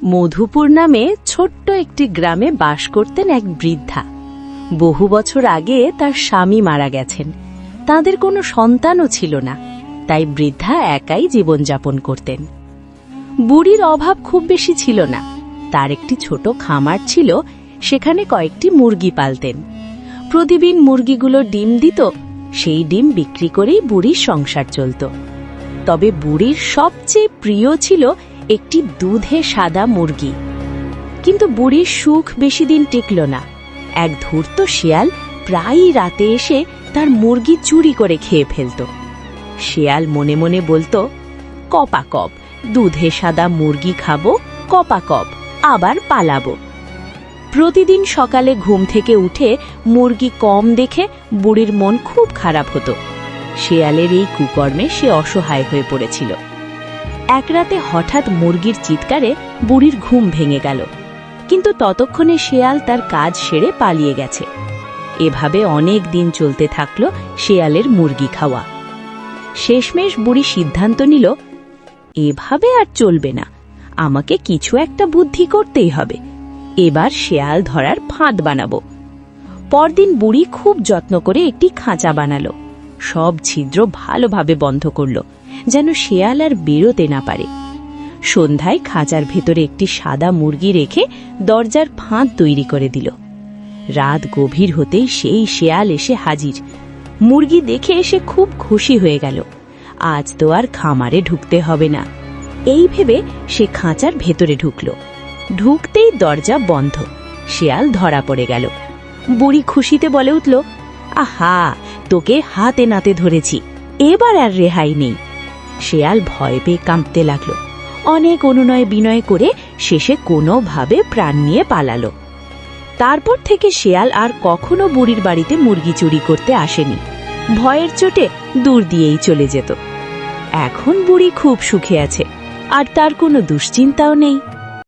মধুপুর নামে ছোট্ট একটি গ্রামে বাস করতেন এক বৃদ্ধা। বহু বছর আগে তার স্বামী মারা গেছেন। তাদের কোনো সন্তানও ছিল না, তাই বৃদ্ধা একাই জীবনযাপন করতেন। বুড়ির অভাব খুব বেশি ছিল না। তার একটি ছোট খামার ছিল, সেখানে কয়েকটি মুরগি পালতেন। প্রতিদিন মুরগিগুলো ডিম দিত, সেই ডিম বিক্রি করেই বুড়ির সংসার চলত। তবে বুড়ির সবচেয়ে প্রিয় ছিল একটি দুধে সাদা মুরগি। কিন্তু বুড়ির সুখ বেশি দিন টিকল না। এক ধূর্ত শিয়াল প্রায়ই রাতে এসে তার মুরগি চুরি করে খেয়ে ফেলত। শিয়াল মনে মনে বলতো, কপাকপ, দুধে সাদা মুরগি খাবো, কপাকপ, আবার পালাবো। প্রতিদিন সকালে ঘুম থেকে উঠে মুরগি কম দেখে বুড়ির মন খুব খারাপ হতো। শিয়ালের এই কুকর্মে সে অসহায় হয়ে পড়েছিল। এক রাতে হঠাৎ মুরগির চিৎকারে বুড়ির ঘুম ভেঙে গেল, কিন্তু ততক্ষণে শিয়াল তার কাজ সেরে পালিয়ে গেছে। এভাবে অনেক দিন চলতে থাকল শিয়ালের মুরগি খাওয়া। শেষমেশ বুড়ি সিদ্ধান্ত নিল, এভাবে আর চলবে না, আমাকে কিছু একটা বুদ্ধি করতেই হবে। এবার শিয়াল ধরার ফাঁদ বানাবো। পরদিন বুড়ি খুব যত্ন করে একটি খাঁচা বানালো। সব ছিদ্র ভালোভাবে বন্ধ করল, যেন শিয়াল আর বেরোতে না পারে। সন্ধ্যায় খাঁচার ভেতরে একটি সাদা মুরগি রেখে দরজার ফাঁদ তৈরি করে দিল। রাত গভীর হতেই সেই শিয়াল এসে হাজির। মুরগি দেখে এসে খুব খুশি হয়ে গেল। আজ তো আর খামারে ঢুকতে হবে না। এই ভেবে সে খাঁচার ভেতরে ঢুকল। ঢুকতেই দরজা বন্ধ। শিয়াল ধরা পড়ে গেল। বুড়ি খুশিতে বলে উঠল, আহা, তোকে হাতে নাতে ধরেছি, এবার আর রেহাই নেই। শিয়াল ভয় পেয়ে কাঁপতে লাগলো। অনেক অনুনয় বিনয় করে শেষে কোনোভাবে প্রাণ নিয়ে পালালো। তারপর থেকে শিয়াল আর কখনো বুড়ির বাড়িতে মুরগি চুরি করতে আসেনি। ভয়ের চোটে দূর দিয়েই চলে যেত। এখন বুড়ি খুব সুখে আছে, আর তার কোনো দুশ্চিন্তাও নেই।